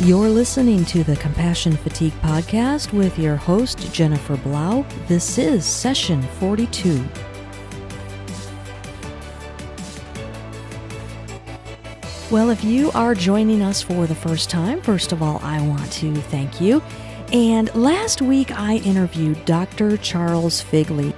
You're listening to the Compassion Fatigue Podcast with your host, Jennifer Blau. This is session 42. Well, if you are joining us for the first time, first of all, I want to thank you. And last week, I interviewed Dr. Charles Figley,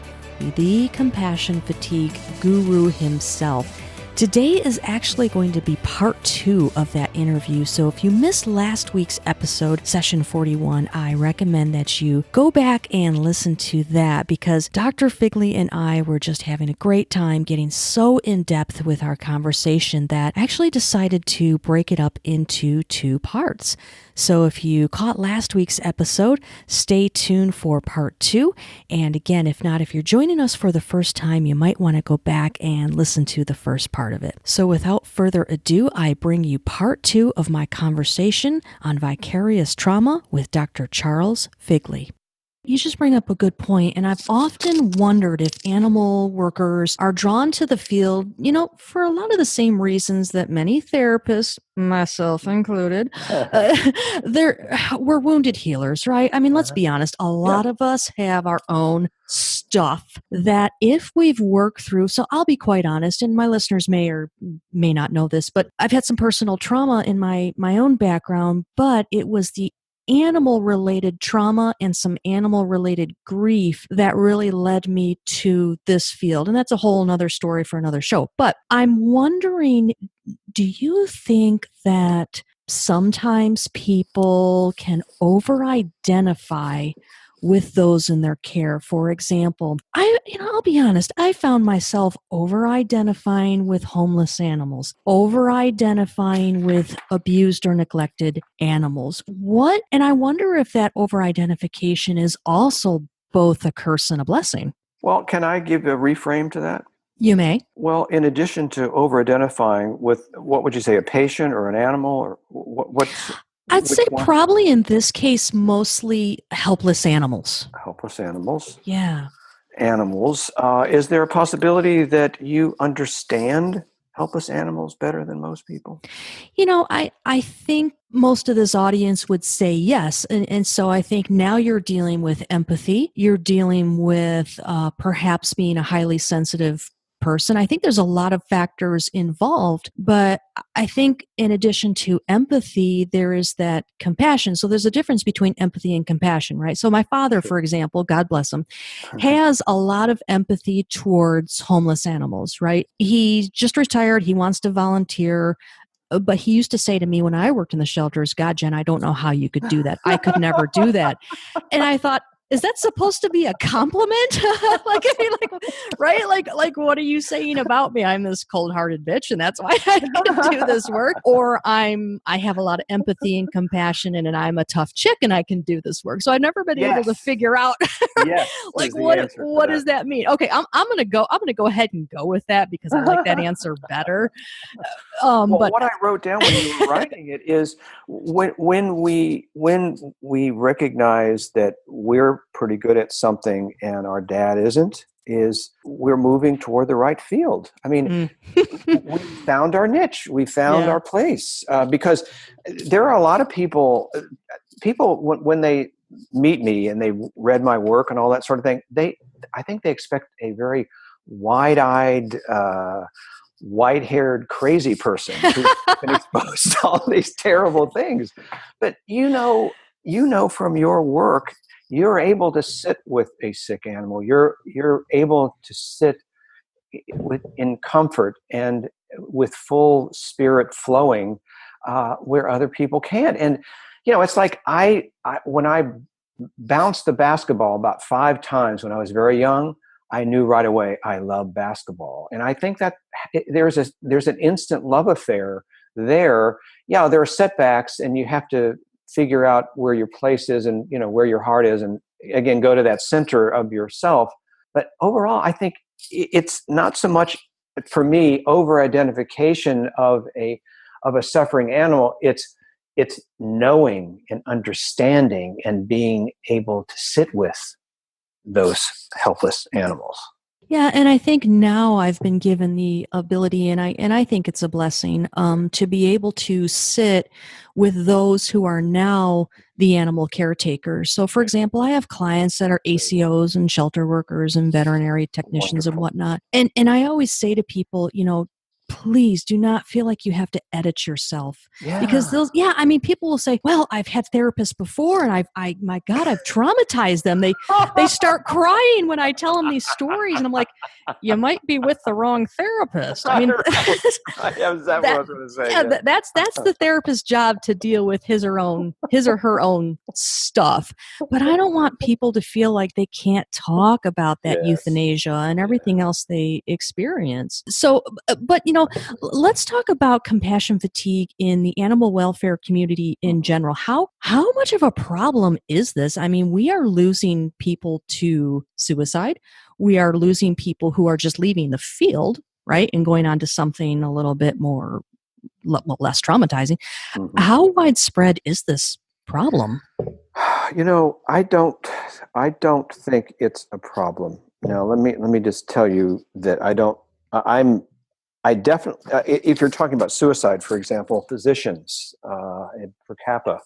the Compassion Fatigue guru himself. Today is actually going to be part 2 of that interview, so if you missed last week's episode, session 41, I recommend that you go back and listen to that because Dr. Figley and I were just having a great time getting so in-depth with our conversation that I actually decided to break it up into 2 parts. So if you caught last week's episode, stay tuned for part 2. And again, if not, if you're joining us for the first time, you might want to go back and listen to the first part of it. So without further ado, I bring you part 2 of my conversation on vicarious trauma with Dr. Charles Figley. You just bring up a good point, and I've often wondered if animal workers are drawn to the field, for a lot of the same reasons that many therapists, myself included, we're wounded healers, right? I mean, let's be honest, a lot of us have our own stuff that if we've worked through, so I'll be quite honest, and my listeners may or may not know this, but I've had some personal trauma in my own background, but it was the animal-related trauma and some animal-related grief that really led me to this field. And that's a whole nother story for another show. But I'm wondering, do you think that sometimes people can over-identify with those in their care? For example, I'll be honest, I found myself over-identifying with homeless animals, over-identifying with abused or neglected animals. And I wonder if that over-identification is also both a curse and a blessing. Well, can I give a reframe to that? You may. Well, in addition to over-identifying with, what would you say, a patient or an animal, or what's... I'd say probably in this case, mostly helpless animals. Helpless animals. Yeah. Animals. Is there a possibility that you understand helpless animals better than most people? I think most of this audience would say yes. And so I think now you're dealing with empathy. You're dealing with perhaps being a highly sensitive person. I think there's a lot of factors involved, but I think in addition to empathy, there is that compassion. So there's a difference between empathy and compassion, right? So my father, for example, God bless him, has a lot of empathy towards homeless animals, right? He just retired. He wants to volunteer. But he used to say to me when I worked in the shelters, God, Jen, I don't know how you could do that. I could never do that. And I thought, is that supposed to be a compliment? Right? Like, what are you saying about me? I'm this cold-hearted bitch, and that's why I can do this work. Or I have a lot of empathy and compassion, and I'm a tough chick, and I can do this work. So I've never been able to figure out, what does that mean? Okay, I'm gonna go ahead and go with that because I like that answer better. But what I wrote down when you were writing it is when we recognize that we're pretty good at something and our dad isn't, is we're moving toward the right field. I mean, we found our niche, we found our place, because there are a lot of people when they meet me and they read my work and all that sort of thing, I think they expect a very wide-eyed, white-haired crazy person who's been exposed to all these terrible things. But you know from your work, you're able to sit with a sick animal. You're able to sit in comfort and with full spirit flowing where other people can't. And it's like when I bounced the basketball about 5 times when I was very young, I knew right away I love basketball. And I think that there's an instant love affair there. Yeah, there are setbacks, and you have to figure out where your place is and where your heart is, and again go to that center of yourself. But overall, I think it's not so much for me over identification of a suffering animal. It's knowing and understanding and being able to sit with those helpless animals. Yeah, and I think now I've been given the ability, and I think it's a blessing, to be able to sit with those who are now the animal caretakers. So, for example, I have clients that are ACOs and shelter workers and veterinary technicians and Wonderful. whatnot, and I always say to people, please do not feel like you have to edit yourself because Yeah. those, yeah, I mean, people will say, well, I've had therapists before, and my God, I've traumatized them. They start crying when I tell them these stories, and I'm like, you might be with the wrong therapist. I mean, Right. That was what I that was going to say. yeah, Yeah. that's the therapist's job to deal with his or her own stuff. But I don't want people to feel like they can't talk about that Yes. euthanasia and Yeah. everything else they experience. So, but let's talk about compassion fatigue in the animal welfare community in Mhm. general. How much of a problem is this? I mean, we are losing people to suicide. We are losing people who are just leaving the field, right, and going on to something a little bit more less traumatizing. Mhm. How widespread is this problem? I don't think it's a problem. Now, let me just tell you that I don't. I'm. I definitely. If you're talking about suicide, for example, physicians per capita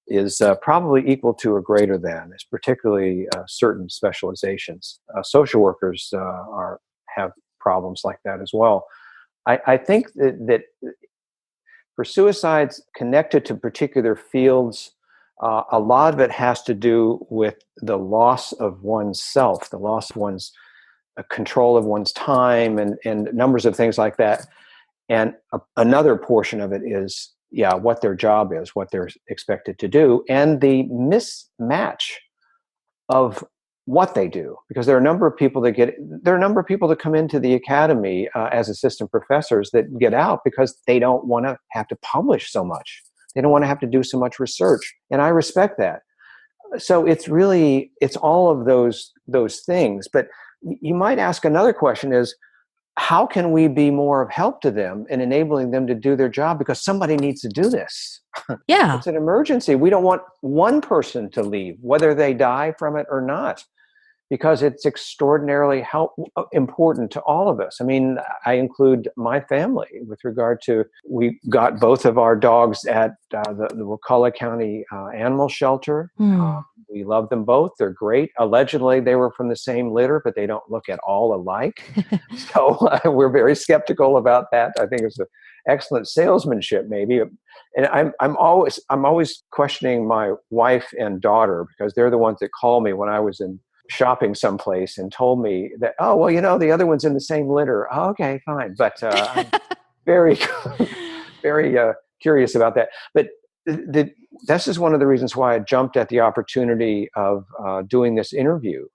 is probably equal to or greater than. It's particularly certain specializations. Social workers have problems like that as well. I think that for suicides connected to particular fields, a lot of it has to do with the loss of one's self, the loss of one's control of one's time, and numbers of things like that. And another portion of it is, yeah, what their job is, what they're expected to do, and the mismatch of what they do, because there are a number of people that come into the academy as assistant professors that get out because they don't want to have to publish so much, they don't want to have to do so much research, and I respect that. So it's all of those things. But you might ask, another question is, how can we be more of help to them in enabling them to do their job, because somebody needs to do this. Yeah. It's an emergency. We don't want one person to leave, whether they die from it or not, because it's extraordinarily important to all of us. I mean, I include my family with regard to, we got both of our dogs at the Wakulla County Animal Shelter. Hmm. We love them both. They're great. Allegedly, they were from the same litter, but they don't look at all alike. So we're very skeptical about that. I think it's an excellent salesmanship, maybe. And I'm always questioning my wife and daughter, because they're the ones that call me when I was in shopping someplace and told me that, oh, well, the other one's in the same litter. Oh, okay, fine. But I'm very very curious about that. But this is one of the reasons why I jumped at the opportunity of doing this interview,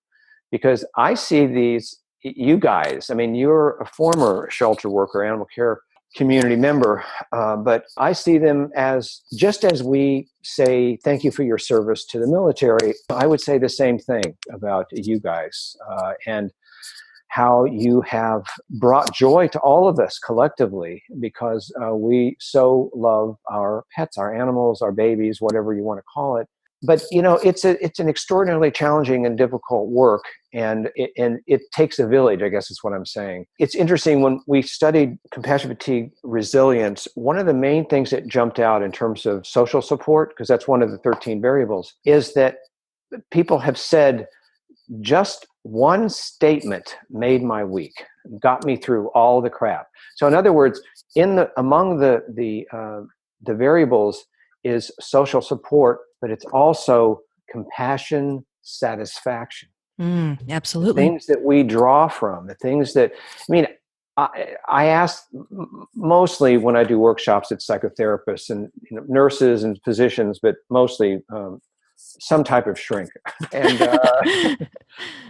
because I see you guys, I mean, you're a former shelter worker, animal care community member, but I see them as, just as we say thank you for your service to the military, I would say the same thing about you guys, and how you have brought joy to all of us collectively, because we so love our pets, our animals, our babies, whatever you want to call it. But it's an extraordinarily challenging and difficult work, and it takes a village, I guess is what I'm saying. It's interesting, when we studied compassion fatigue resilience, one of the main things that jumped out in terms of social support, because that's one of the 13 variables, is that people have said, just one statement made my week, got me through all the crap. So in other words, among the variables is social support, but it's also compassion, satisfaction. The Absolutely. things that we draw from, the things that, I mean, I ask, mostly when I do workshops, it's psychotherapists and nurses and physicians, but mostly some type of shrink.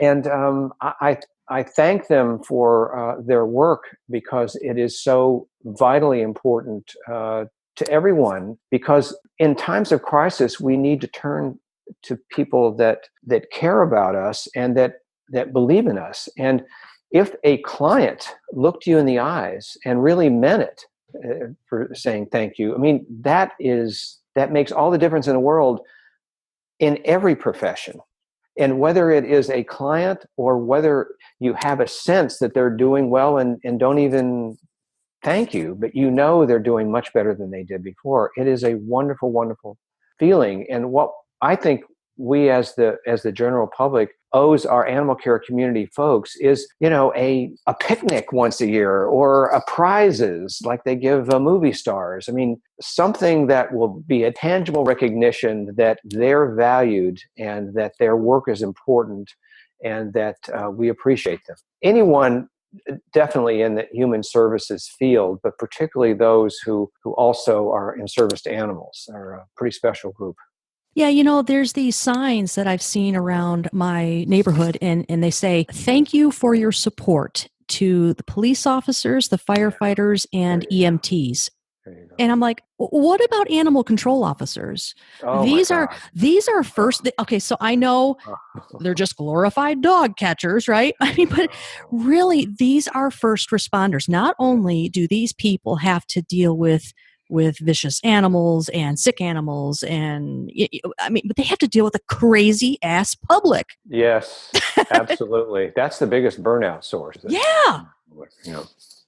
And I thank them for their work, because it is so vitally important to everyone. Because in times of crisis, we need to turn to people that care about us, and that believe in us. And if a client looked you in the eyes and really meant it, for saying thank you, I mean, that makes all the difference in the world, in every profession. And whether it is a client or whether you have a sense that they're doing well and don't even thank you, but you know they're doing much better than they did before, it is a wonderful, wonderful feeling. And what I think we as the general public owes our animal care community folks is, a picnic once a year, or a prizes like they give movie stars. I mean, something that will be a tangible recognition that they're valued and that their work is important and that we appreciate them. Anyone definitely in the human services field, but particularly those who also are in service to animals, are a pretty special group. Yeah, there's these signs that I've seen around my neighborhood, and they say, "Thank you for your support to the police officers, the firefighters, and EMTs." There you go. And I'm like, what about animal control officers? Oh my God. These are first. Okay, so I know they're just glorified dog catchers, right? I mean, but really, these are first responders. Not only do these people have to deal with vicious animals and sick animals, and but they have to deal with a crazy ass public. Yes, absolutely. That's the biggest burnout source. Yeah.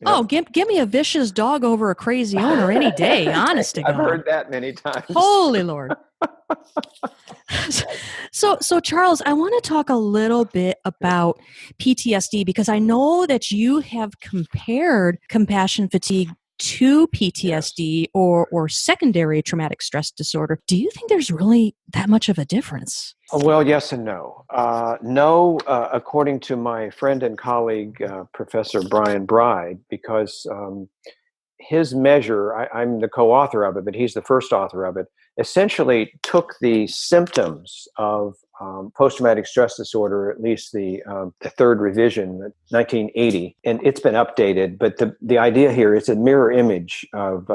Oh, give me a vicious dog over a crazy owner any day, honest to God. I've heard that many times. Holy Lord. So Charles, I want to talk a little bit about PTSD, because I know that you have compared compassion fatigue to PTSD, or secondary traumatic stress disorder. Do you think there's really that much of a difference? Well, yes and no. No, according to my friend and colleague, Professor Brian Bride, because his measure, I'm the co-author of it, but he's the first author of it, essentially took the symptoms of post-traumatic stress disorder, at least the third revision, 1980, and it's been updated. But the idea here is a mirror image of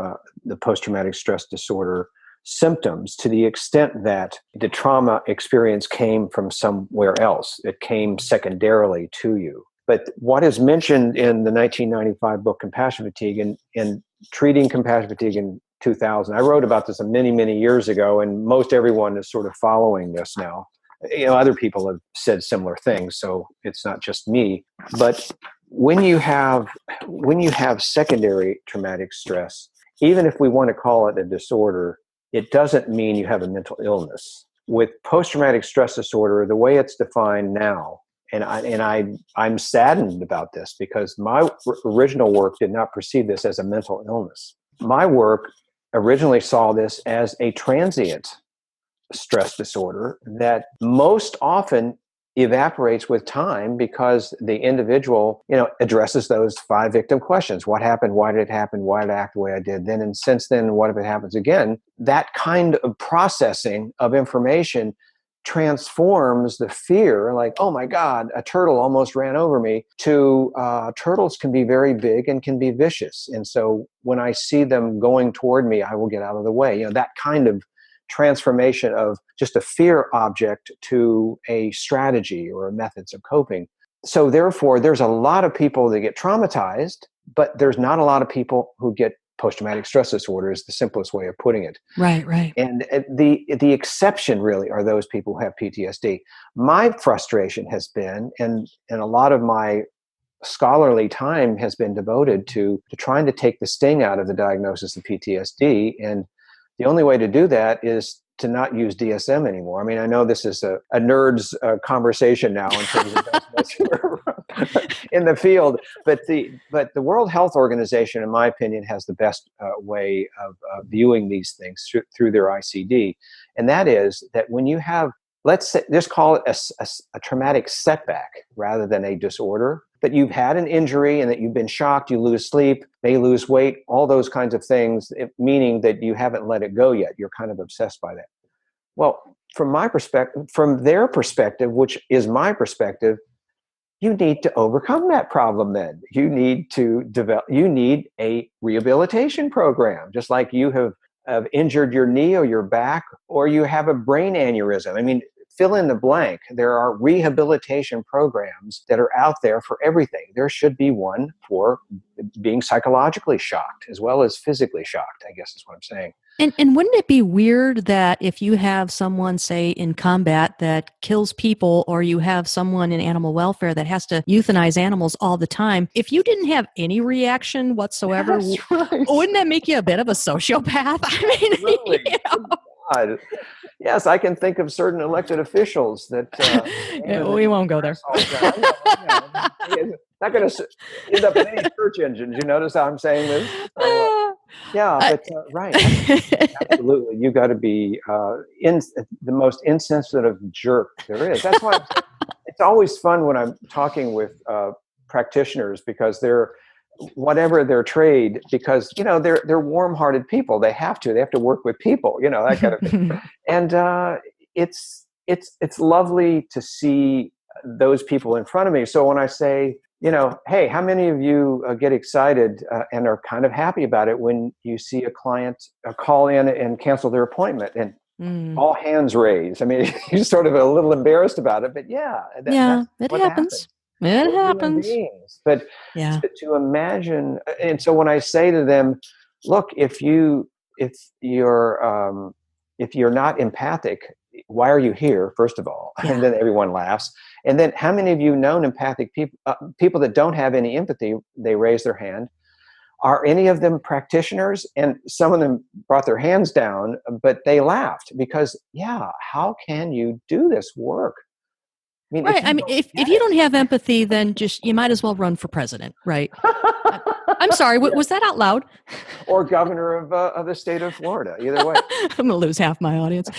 the post-traumatic stress disorder symptoms, to the extent that the trauma experience came from somewhere else. It came secondarily to you. But what is mentioned in the 1995 book, Compassion Fatigue, and treating compassion fatigue in 2000, I wrote about this many, many years ago, and most everyone is sort of following this now. Other people have said similar things, so it's not just me. But when you have secondary traumatic stress, even if we want to call it a disorder, it doesn't mean you have a mental illness. With post-traumatic stress disorder, the way it's defined now, and I'm saddened about this, because my original work did not perceive this as a mental illness. My work originally saw this as a transient stress disorder that most often evaporates with time, because the individual, addresses those 5 victim questions. What happened? Why did it happen? Why did I act the way I did then? And since then, what if it happens again? That kind of processing of information transforms the fear, like, oh my God, a turtle almost ran over me, to turtles can be very big and can be vicious. And so when I see them going toward me, I will get out of the way. That kind of transformation of just a fear object to a strategy or methods of coping. So therefore, there's a lot of people that get traumatized, but there's not a lot of people who get post-traumatic stress disorder, is the simplest way of putting it. Right. And the exception really are those people who have PTSD. My frustration has been, and a lot of my scholarly time has been devoted to trying to take the sting out of the diagnosis of PTSD. And the only way to do that is to not use DSM anymore. I mean, I know this is a nerd's conversation now in terms of in the field, but the World Health Organization, in my opinion, has the best way of viewing these things through their ICD, and that is that when you have, let's say, just call it a traumatic setback rather than a disorder, that you've had an injury and that you've been shocked, you lose sleep, may lose weight, all those kinds of things, meaning that you haven't let it go yet. You're kind of obsessed by that. Well, from my perspective, from their perspective, which is my perspective, you need to overcome that problem then. You need to you need a rehabilitation program, just like you have injured your knee or your back, or you have a brain aneurysm. I mean, fill in the blank. There are rehabilitation programs that are out there for everything. There should be one for being psychologically shocked as well as physically shocked, I guess is what I'm saying. And wouldn't it be weird that if you have someone, say, in combat that kills people, or you have someone in animal welfare that has to euthanize animals all the time, if you didn't have any reaction whatsoever, That's right. wouldn't that make you a bit of a sociopath? I mean, Really? you know. God. Yes, I can think of certain elected officials that We won't go there. Not going to end up in any search engines. You notice how I'm saying this? So, yeah, but right, absolutely. You got to be the most insensitive jerk there is. That's why it's always fun when I'm talking with practitioners, because they're whatever their trade, because they're warm-hearted people. They have to work with people, that kind of thing. And it's lovely to see those people in front of me. So when I say, hey, how many of you get excited and are kind of happy about it when you see a client call in and cancel their appointment, and all hands raised? I mean, you're sort of a little embarrassed about it, but that's it what happens. We're It happens. human beings. But Yeah. to imagine, and so when I say to them, look, if you're not empathic, why are you here? First of all, and then everyone laughs. And then, how many of you known empathic people, people that don't have any empathy? They raise their hand. Are any of them practitioners? And some of them brought their hands down, but they laughed because, how can you do this work? I mean, Right. I mean, if you don't have empathy, then you might as well run for president, right? I'm sorry. Was that out loud? Or governor of the state of Florida. Either way, I'm gonna lose half my audience.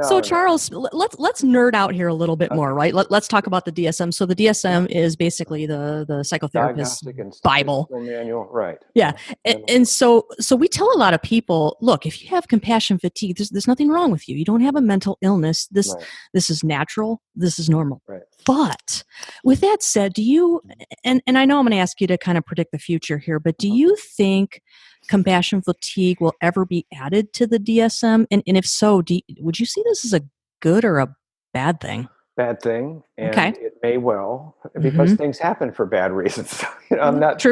So Charles, let's nerd out here a little bit more, right? Let's talk about the DSM. So the DSM is basically the psychotherapist's Bible manual, right? Yeah, and so we tell a lot of people, look, if you have compassion fatigue, there's nothing wrong with you. You don't have a mental illness. This is natural. This is normal. Right. But with that said, do you, and I know I'm going to ask you to kind of predict the future here, but do you think compassion fatigue will ever be added to the DSM? And if so, would you see this as a good or a bad thing? Bad thing, and it may well, because things happen for bad reasons. I'm not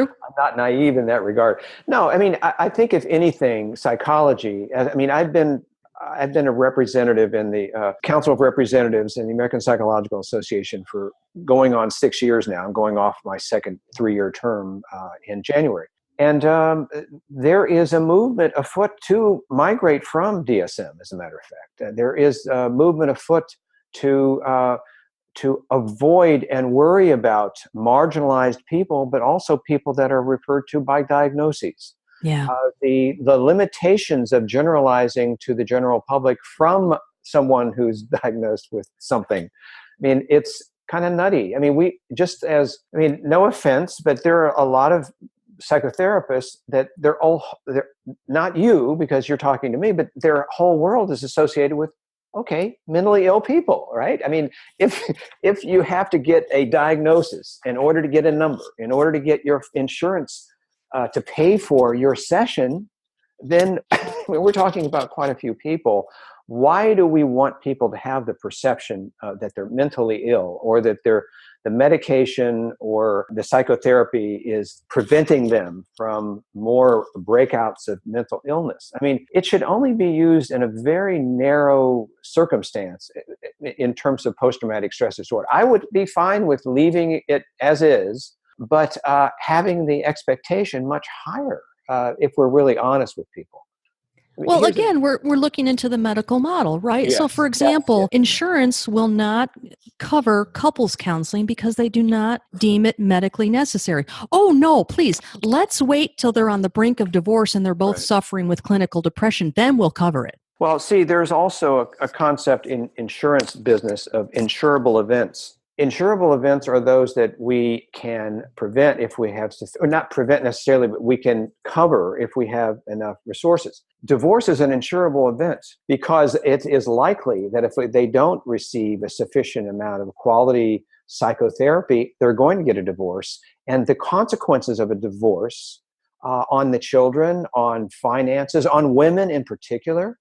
naive in that regard. No, I mean, I think if anything, psychology. I mean, I've been a representative in the Council of Representatives in the American Psychological Association for going on 6 years now. I'm going off my second 3-year term in January. And there is a movement afoot to migrate from DSM, as a matter of fact. There is a movement afoot to avoid and worry about marginalized people, but also people that are referred to by diagnoses. Yeah. The limitations of generalizing to the general public from someone who's diagnosed with something. I mean, it's kind of nutty. I mean, no offense, but there are a lot of psychotherapists that they're not you, because you're talking to me, but their whole world is associated with, mentally ill people, right? I mean, if you have to get a diagnosis in order to get a number, in order to get your insurance to pay for your session, then we're talking about quite a few people. Why do we want people to have the perception that they're mentally ill, or that the medication or the psychotherapy is preventing them from more breakouts of mental illness? I mean, it should only be used in a very narrow circumstance in terms of post-traumatic stress disorder. I would be fine with leaving it as is, but having the expectation much higher if we're really honest with people. I mean, well, again, we're looking into the medical model, right? Yes, so, for example, insurance will not cover couples counseling because they do not deem it medically necessary. Oh, no, please, let's wait till they're on the brink of divorce and they're both suffering with clinical depression. Then we'll cover it. Well, see, there's also a concept in insurance business of insurable events. Insurable events are those that we can prevent if we have, or not prevent necessarily, but we can cover if we have enough resources. Divorce is an insurable event because it is likely that if they don't receive a sufficient amount of quality psychotherapy, they're going to get a divorce. And the consequences of a divorce on the children, on finances, on women in particular,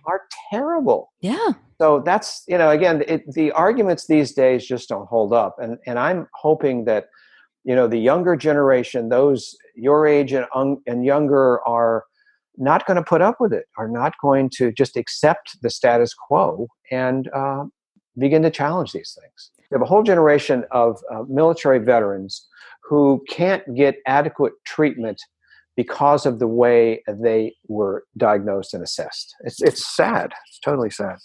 are terrible. Yeah. So that's, again, the arguments these days just don't hold up. And I'm hoping that, the younger generation, those your age and younger, are not going to put up with it, are not going to just accept the status quo and begin to challenge these things. We have a whole generation of military veterans who can't get adequate treatment because of the way they were diagnosed and assessed. It's sad. It's totally sad.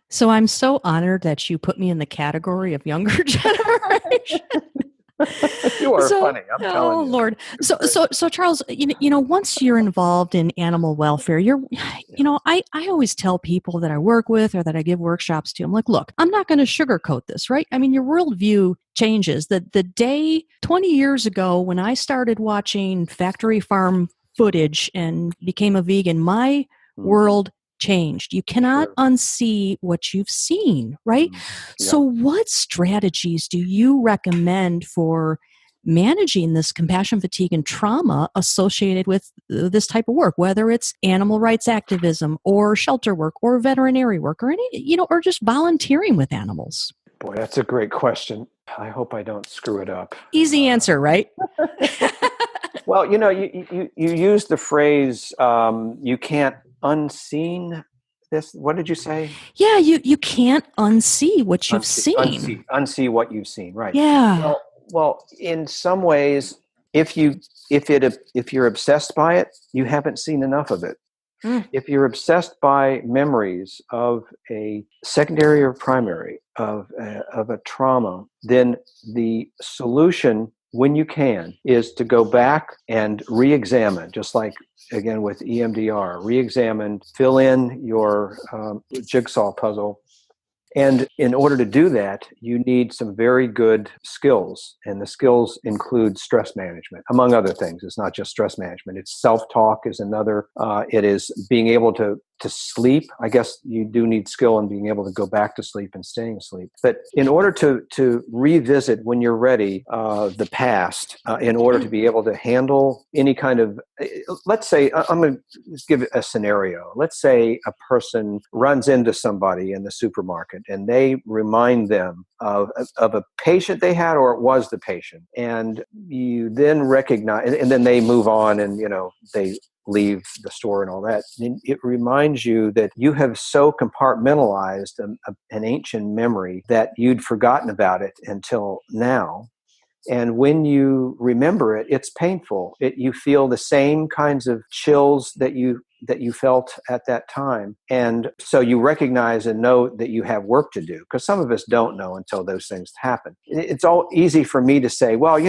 So I'm so honored that you put me in the category of younger generation. You are funny. I'm telling you. Oh Lord. So Charles, once you're involved in animal welfare, I always tell people that I work with or that I give workshops to, I'm like, look, I'm not going to sugarcoat this, right? I mean, your worldview changes. The day 20 years ago when I started watching factory farm footage and became a vegan, my world changed. You cannot unsee what you've seen, right? Yeah. So what strategies do you recommend for managing this compassion fatigue and trauma associated with this type of work, whether it's animal rights activism or shelter work or veterinary work or or just volunteering with animals? Boy, that's a great question. I hope I don't screw it up. Easy answer, right? Well, you used the phrase, you can't unseen this. What did you say? Yeah, you can't unsee what you've seen. Unsee what you've seen, right? Yeah. Well, in some ways, if you're obsessed by it, you haven't seen enough of it. If you're obsessed by memories of a secondary or primary of a trauma, then the solution, when you can, is to go back and re-examine, just like, again, with EMDR, re-examine, fill in your jigsaw puzzle. And in order to do that, you need some very good skills. And the skills include stress management, among other things. It's not just stress management. It's self-talk is another. It is being able to sleep. I guess you do need skill in being able to go back to sleep and staying asleep. But in order to revisit, when you're ready, the past, in order to be able to handle any kind of, let's say, I'm going to just give a scenario. Let's say a person runs into somebody in the supermarket and they remind them of a patient they had, or it was the patient. And you then recognize, and then they move on and, they leave the store and all that. And it reminds you that you have so compartmentalized an ancient memory that you'd forgotten about it until now. And when you remember it, it's painful. You feel the same kinds of chills that you felt at that time. And so you recognize and know that you have work to do, because some of us don't know until those things happen. It's all easy for me to say, well,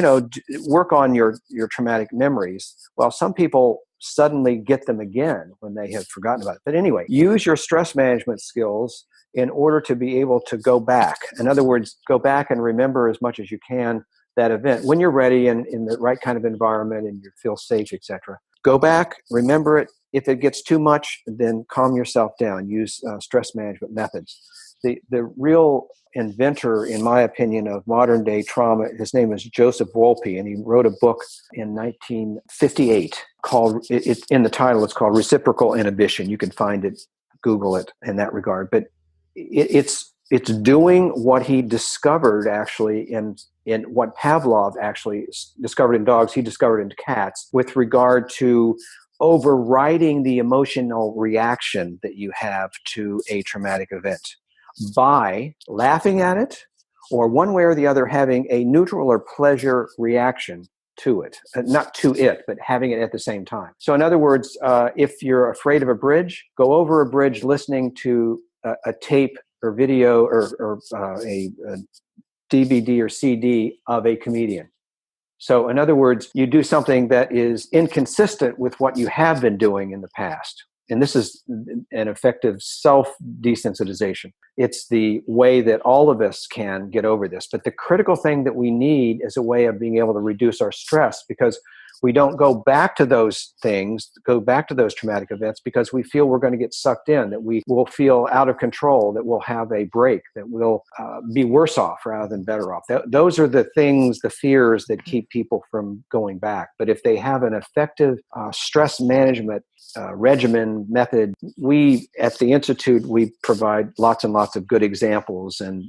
work on your traumatic memories. Well, some people suddenly get them again when they have forgotten about it. But anyway, use your stress management skills in order to be able to go back. In other words, go back and remember as much as you can that event when you're ready and in the right kind of environment and you feel safe, etc. Go back, remember it. If it gets too much, then calm yourself down. Use stress management methods. The real inventor, in my opinion, of modern day trauma, his name is Joseph Wolpe, and he wrote a book in 1958 called, in the title, it's called Reciprocal Inhibition. You can find it, Google it in that regard. But it's doing what he discovered actually in what Pavlov actually discovered in dogs, he discovered in cats, with regard to overriding the emotional reaction that you have to a traumatic event by laughing at it, or one way or the other having a neutral or pleasure reaction to it. Not to it, but having it at the same time. So in other words, if you're afraid of a bridge, go over a bridge listening to a tape or video or a DVD or CD of a comedian. So in other words, you do something that is inconsistent with what you have been doing in the past. And this is an effective self-desensitization. It's the way that all of us can get over this. But the critical thing that we need is a way of being able to reduce our stress, because We don't go back to those things, go back to those traumatic events because we feel we're going to get sucked in, that we will feel out of control, that we'll have a break, that we'll be worse off rather than better off. Those are the things, the fears that keep people from going back. But if they have an effective stress management regimen, method, we at the Institute, we provide lots and lots of good examples and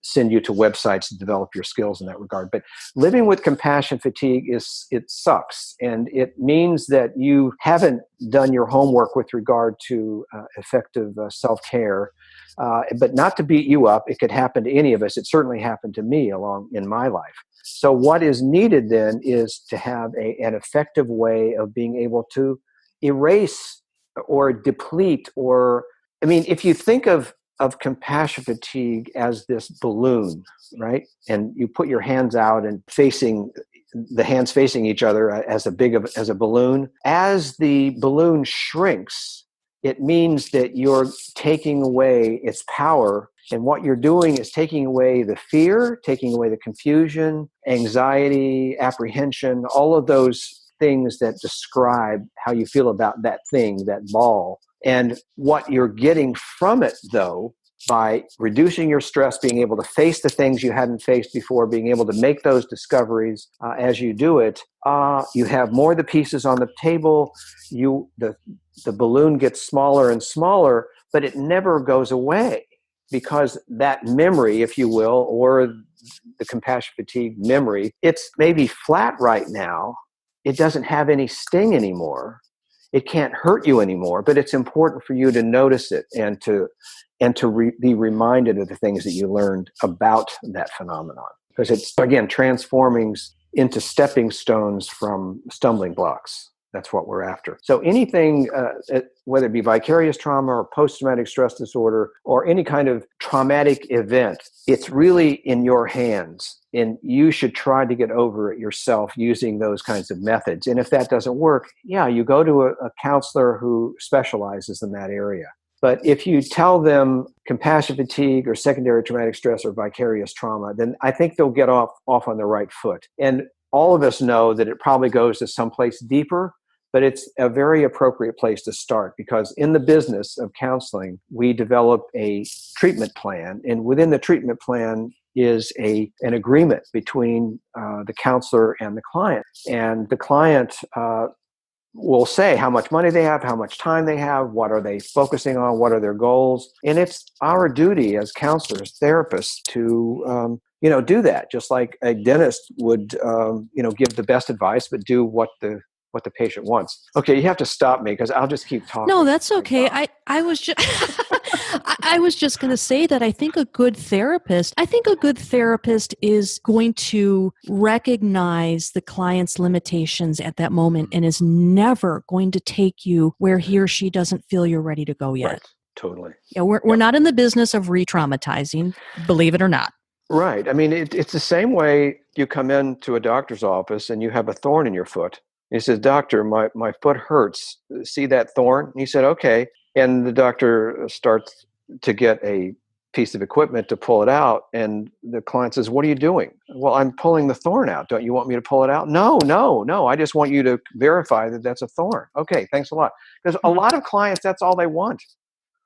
send you to websites to develop your skills in that regard. But living with compassion fatigue it sucks. And it means that you haven't done your homework with regard to effective self-care. But not to beat you up, it could happen to any of us. It certainly happened to me along in my life. So what is needed then is to have an effective way of being able to erase or deplete, or, I mean, if you think of compassion fatigue as this balloon, right? And you put your hands out and the hands facing each other as a balloon. As the balloon shrinks, it means that you're taking away its power. And what you're doing is taking away the fear, taking away the confusion, anxiety, apprehension, all of those things that describe how you feel about that thing, that ball. And what you're getting from it, though, by reducing your stress, being able to face the things you hadn't faced before, being able to make those discoveries as you do it, you have more of the pieces on the table. The balloon gets smaller and smaller, but it never goes away, because that memory, if you will, or the compassion fatigue memory, it's maybe flat right now. It doesn't have any sting anymore. It can't hurt you anymore, but it's important for you to notice it and to be reminded of the things that you learned about that phenomenon. Because it's, again, transforming into stepping stones from stumbling blocks. That's what we're after. So anything, whether it be vicarious trauma or post-traumatic stress disorder or any kind of traumatic event, it's really in your hands. And you should try to get over it yourself using those kinds of methods. And if that doesn't work, you go to a counselor who specializes in that area. But if you tell them compassion fatigue or secondary traumatic stress or vicarious trauma, then I think they'll get off on the right foot. And all of us know that it probably goes to someplace deeper, but it's a very appropriate place to start, because in the business of counseling, we develop a treatment plan. And within the treatment plan is an agreement between the counselor and the client. And the client will say how much money they have, how much time they have, what are they focusing on, what are their goals. And it's our duty as counselors, therapists, to do that, just like a dentist would give the best advice, but do what the patient wants. Okay, you have to stop me because I'll just keep talking. No, that's okay. I was just I was just going to say that I think a good therapist is going to recognize the client's limitations at that moment and is never going to take you where he or she doesn't feel you're ready to go yet. Right. Totally. Yeah, we're not in the business of re-traumatizing, believe it or not. Right. I mean, it's the same way you come into a doctor's office and you have a thorn in your foot. He says, "Doctor, my foot hurts. See that thorn?" And he said, "Okay." And the doctor starts to get a piece of equipment to pull it out. And the client says, "What are you doing?" "Well, I'm pulling the thorn out. Don't you want me to pull it out?" No. I just want you to verify that that's a thorn." "Okay, thanks a lot." Because a lot of clients, that's all they want.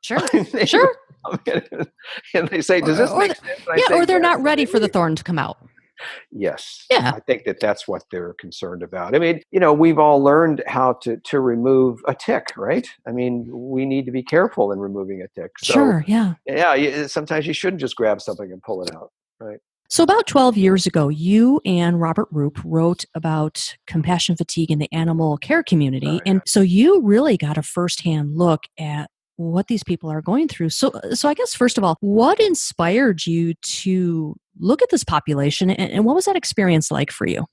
Sure. Sure. And they say, "Does this make sense?" Or they're not ready for the thorn to come out. Yes. Yeah. I think that's what they're concerned about. I mean, we've all learned how to remove a tick, right? I mean, we need to be careful in removing a tick. So, sure. Yeah. Yeah. Sometimes you shouldn't just grab something and pull it out, right? So about 12 years ago, you and Robert Roop wrote about compassion fatigue in the animal care community. Oh, yeah. And so you really got a firsthand look at what these people are going through. So I guess, first of all, what inspired you to look at this population, and what was that experience like for you?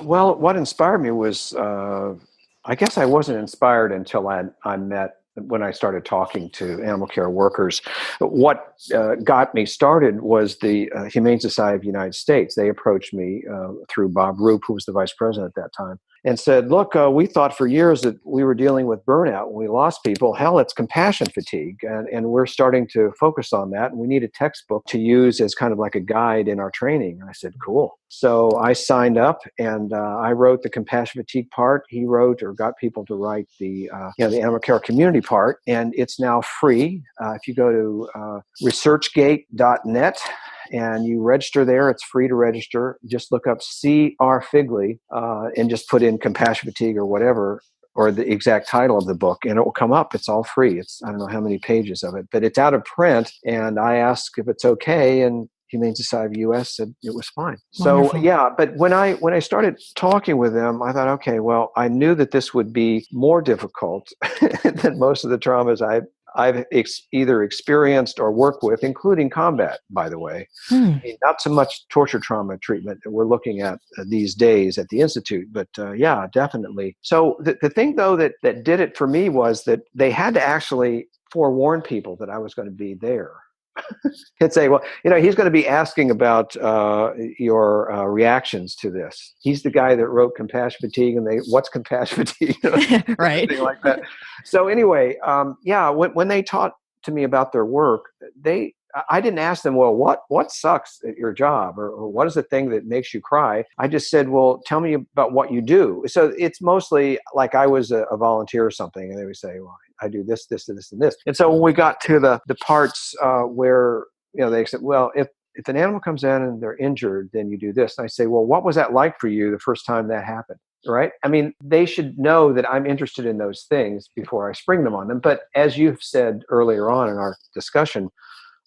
Well, what inspired me was, I guess I wasn't inspired until when I started talking to animal care workers. What got me started was the Humane Society of the United States. They approached me through Bob Roop, who was the vice president at that time. and said, look, we thought for years that we were dealing with burnout when we lost people. Hell, it's compassion fatigue. And we're starting to focus on that. And we need a textbook to use as kind of like a guide in our training. And I said, cool. So I signed up and I wrote the compassion fatigue part. He wrote or got people to write the animal care community part. And it's now free. If you go to researchgate.net, and you register there. It's free to register. Just look up C.R. Figley and just put in compassion fatigue or whatever, or the exact title of the book, and it will come up. It's all free. It's, I don't know how many pages of it, but it's out of print. And I asked if it's okay, and Humane Society of the U.S. said it was fine. Wonderful. So yeah, but when I started talking with them, I thought, okay, well, I knew that this would be more difficult than most of the traumas I've either experienced or worked with, including combat, by the way. I mean, not so much torture trauma treatment that we're looking at these days at the Institute, but yeah, definitely. So the thing, though, that did it for me was that they had to actually forewarn people that I was going to be there. And say, well, he's going to be asking about your reactions to this. He's the guy that wrote Compassion Fatigue, and what's Compassion Fatigue? Right. Something like that. So anyway, when they talked to me about their work, I didn't ask them, well, what sucks at your job, or what is the thing that makes you cry? I just said, well, tell me about what you do. So it's mostly like I was a volunteer or something, and they would say, well, I do this, this, and this, and this. And so when we got to the parts where they said, well, if an animal comes in and they're injured, then you do this. And I say, well, what was that like for you the first time that happened? Right? I mean, they should know that I'm interested in those things before I spring them on them. But as you've said earlier on in our discussion,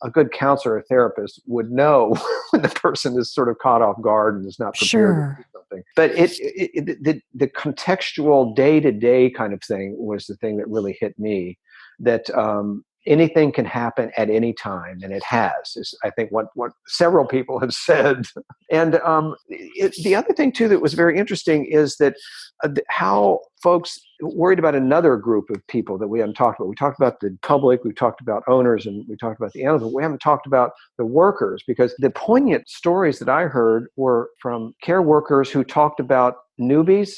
a good counselor or therapist would know when the person is sort of caught off guard and is not prepared to do something. But the contextual day-to-day kind of thing was the thing that really hit me, that anything can happen at any time, and it has, is I think what several people have said. And the other thing, too, that was very interesting is that how folks worried about another group of people that we haven't talked about. We talked about the public, we talked about owners, and we talked about the animals, but we haven't talked about the workers, because the poignant stories that I heard were from care workers who talked about newbies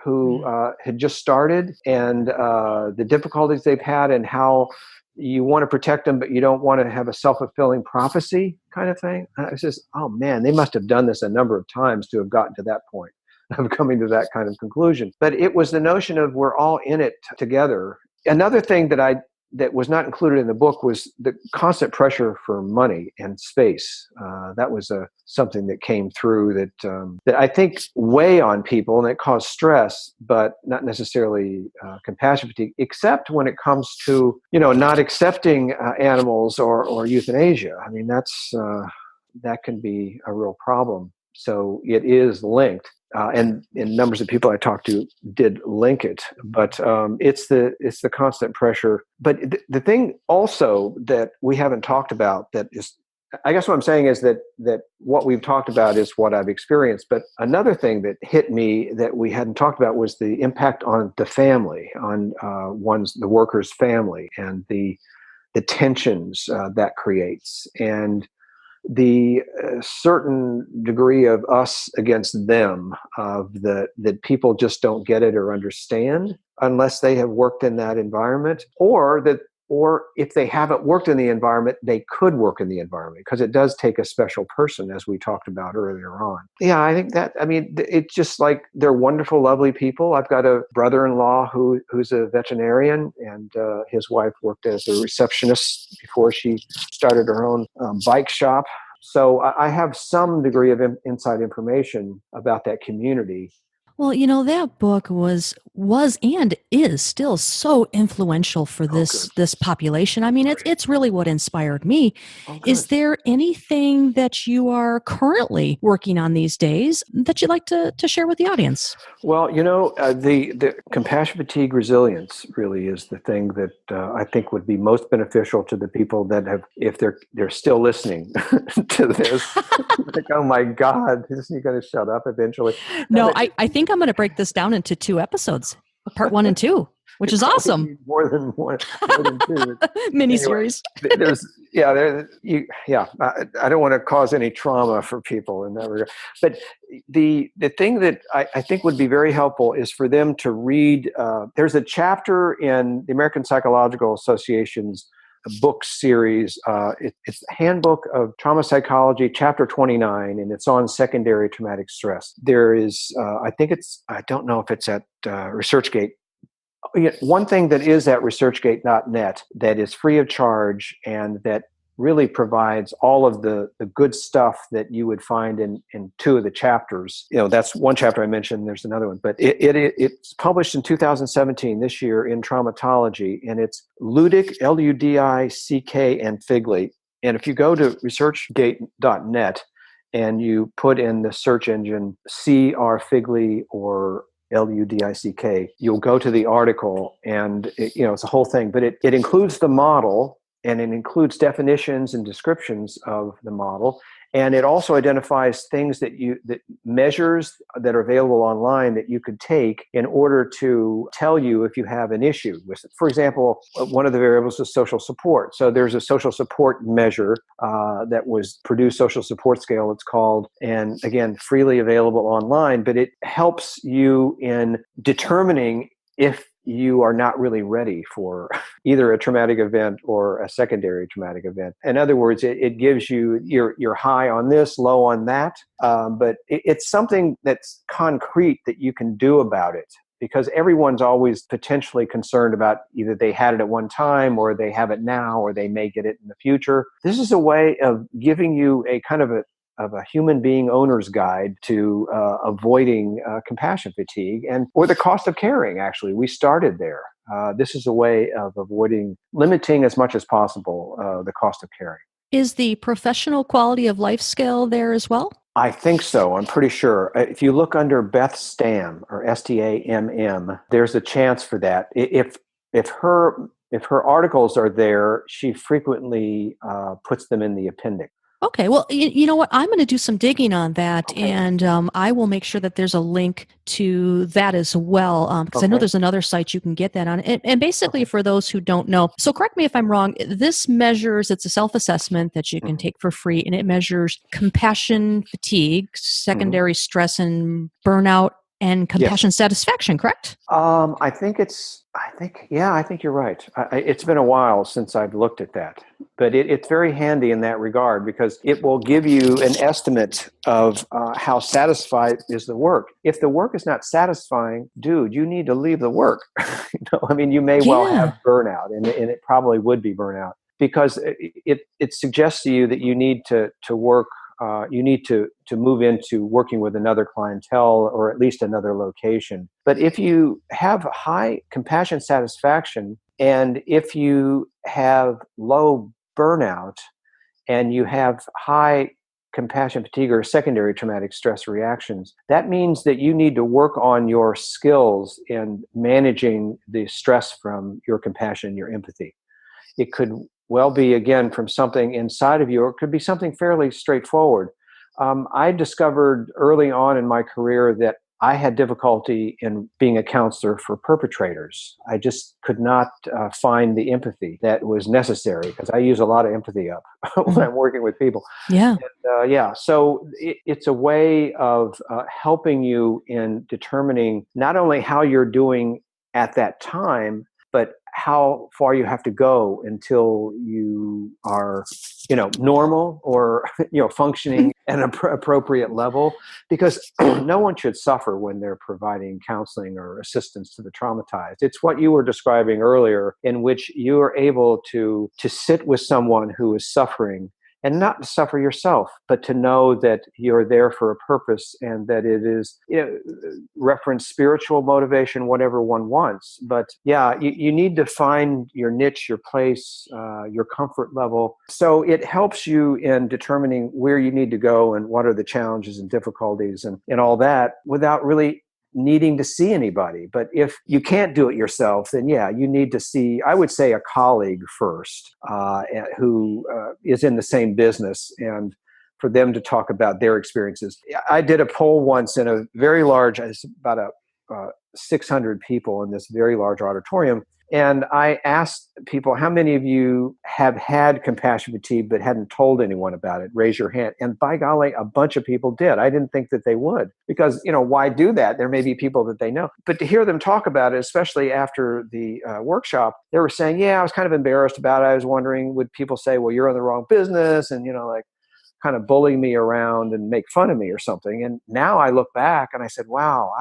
who had just started, and the difficulties they've had, and how you want to protect them, but you don't want to have a self-fulfilling prophecy kind of thing. I was just, oh man, they must have done this a number of times to have gotten to that point of coming to that kind of conclusion. But it was the notion of we're all in it together. Another thing that was not included in the book was the constant pressure for money and space. That was something that came through that I think weigh on people, and it caused stress, but not necessarily compassion fatigue, except when it comes to not accepting animals or euthanasia. I mean, that can be a real problem. So it is linked. And numbers of people I talked to did link it, but it's the constant pressure. But the thing also that we haven't talked about, that is, I guess what I'm saying is that what we've talked about is what I've experienced. But another thing that hit me that we hadn't talked about was the impact on the family, on the worker's family, and the tensions that creates, and the certain degree of us against them, of that people just don't get it or understand unless they have worked in that environment, or if they haven't worked in the environment, they could work in the environment, because it does take a special person, as we talked about earlier on. Yeah, I think it's just like they're wonderful, lovely people. I've got a brother-in-law who's a veterinarian, and his wife worked as a receptionist before she started her own bike shop. So I have some degree of inside information about that community. Well, that book was and is still so influential for this population. I mean, it's really what inspired me. Is there anything that you are currently working on these days that you'd like to share with the audience? Well, the compassion fatigue resilience really is the thing that I think would be most beneficial to the people that have, if they're still listening to this. Like, oh my God, isn't he going to shut up eventually? No, I think I'm going to break this down into 2 episodes, part 1 and 2. which You is probably awesome. need more than one, more than two. Anyway, Miniseries. I don't want to cause any trauma for people in that regard. But the thing that I think would be very helpful is for them to read. There's a chapter in the American Psychological Association's book series. It's the Handbook of Trauma Psychology, Chapter 29, and it's on secondary traumatic stress. There is, I don't know if it's at ResearchGate. One thing that is at researchgate.net that is free of charge and that really provides all of the good stuff that you would find in two of the chapters. That's one chapter I mentioned. There's another one, but it's published in 2017, this year, in Traumatology, and it's Ludick, Ludick, and Figley. And if you go to researchgate.net and you put in the search engine C.R. Figley or Ludick, you'll go to the article, and it's a whole thing, but it includes the model, and it includes definitions and descriptions of the model, and it also identifies things that measures that are available online that you could take in order to tell you if you have an issue with it. For example, one of the variables is social support. So there's a social support measure that was Purdue Social Support Scale, it's called, and again, freely available online, but it helps you in determining if you are not really ready for either a traumatic event or a secondary traumatic event. In other words, it gives you, you're high on this, low on that, but it's something that's concrete that you can do about it, because everyone's always potentially concerned about either they had it at one time or they have it now or they may get it in the future. This is a way of giving you a kind of a human being owner's guide to avoiding compassion fatigue or the cost of caring. Actually, we started there. This is a way of limiting as much as possible the cost of caring. Is the professional quality of life scale there as well? I think so. I'm pretty sure. If you look under Beth Stamm, or STAMM, there's a chance for that. If her articles are there, she frequently puts them in the appendix. Okay, well, you know what? I'm going to do some digging on that, Okay. and I will make sure that there's a link to that as well, because I know there's another site you can get that on. And basically, for those who don't know, so correct me if I'm wrong, this measures, it's a self-assessment that you can take for free, and it measures compassion fatigue, secondary stress and burnout, and compassion satisfaction, correct? I think you're right. It's been a while since I've looked at that, but it's very handy in that regard, because it will give you an estimate of how satisfied is the work. If the work is not satisfying, dude, you need to leave the work. You may well have burnout, and it probably would be burnout, because it suggests to you that you need to work. You need to move into working with another clientele or at least another location. But if you have high compassion satisfaction, and if you have low burnout, and you have high compassion fatigue or secondary traumatic stress reactions, that means that you need to work on your skills in managing the stress from your compassion, your empathy. It could well be, again, from something inside of you, or it could be something fairly straightforward. I discovered early on in my career that I had difficulty in being a counselor for perpetrators. I just could not find the empathy that was necessary, because I use a lot of empathy up when I'm working with people. Yeah. And, so it's a way of helping you in determining not only how you're doing at that time, but how far you have to go until you are, normal or, functioning at an appropriate level, because no one should suffer when they're providing counseling or assistance to the traumatized. It's what you were describing earlier, in which you are able to sit with someone who is suffering, and not to suffer yourself, but to know that you're there for a purpose, and that it is, reference spiritual motivation, whatever one wants. But you need to find your niche, your place, your comfort level. So it helps you in determining where you need to go and what are the challenges and difficulties and all that, without really needing to see anybody. But if you can't do it yourself, then you need to see, I would say, a colleague first, who is in the same business, and for them to talk about their experiences. I did a poll once in a very large, it's about 600 people in this very large auditorium. And I asked people, how many of you have had compassion fatigue but hadn't told anyone about it? Raise your hand. And by golly, a bunch of people did. I didn't think that they would, because, why do that? There may be people that they know. But to hear them talk about it, especially after the workshop, they were saying, yeah, I was kind of embarrassed about it. I was wondering, would people say, well, you're in the wrong business, and, kind of bully me around and make fun of me or something. And now I look back and I said, wow,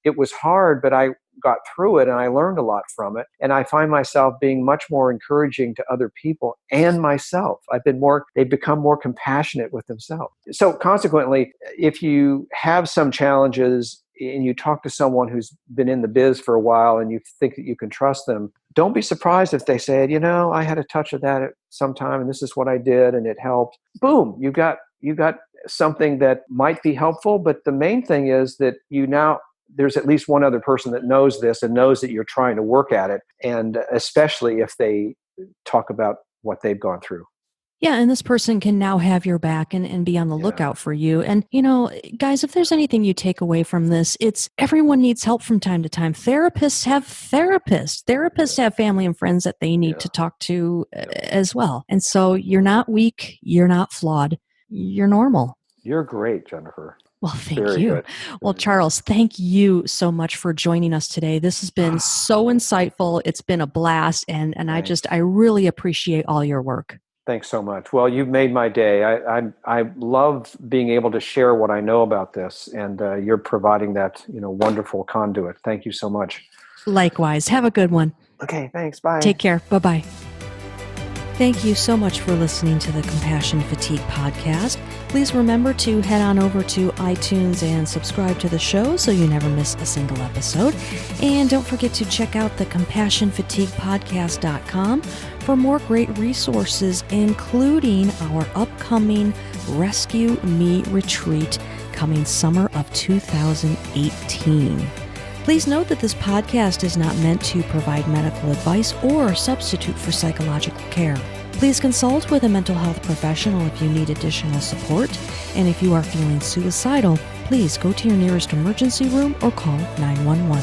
it was hard, but I got through it and I learned a lot from it. And I find myself being much more encouraging to other people and myself. They've become more compassionate with themselves. So consequently, if you have some challenges and you talk to someone who's been in the biz for a while and you think that you can trust them, don't be surprised if they say, I had a touch of that at some time and this is what I did and it helped. Boom, you got something that might be helpful. But the main thing is that there's at least one other person that knows this and knows that you're trying to work at it. And especially if they talk about what they've gone through. Yeah, and this person can now have your back and be on the lookout for you. And, guys, if there's anything you take away from this, it's everyone needs help from time to time. Therapists have therapists. Therapists have family and friends that they need to talk to as well. And so you're not weak. You're not flawed. You're normal. You're great, Jennifer. Well, thank Very you. good. Well, Charles, thank you so much for joining us today. This has been so insightful. It's been a blast. And I really appreciate all your work. Thanks so much. Well, you've made my day. I love being able to share what I know about this, and you're providing that wonderful conduit. Thank you so much. Likewise. Have a good one. Okay, thanks. Bye. Take care. Bye-bye. Thank you so much for listening to the Compassion Fatigue podcast. Please remember to head on over to iTunes and subscribe to the show so you never miss a single episode. And don't forget to check out the CompassionFatiguePodcast.com for more great resources, including our upcoming Rescue Me retreat coming summer of 2018. Please note that this podcast is not meant to provide medical advice or substitute for psychological care. Please consult with a mental health professional if you need additional support. And if you are feeling suicidal, please go to your nearest emergency room or call 911.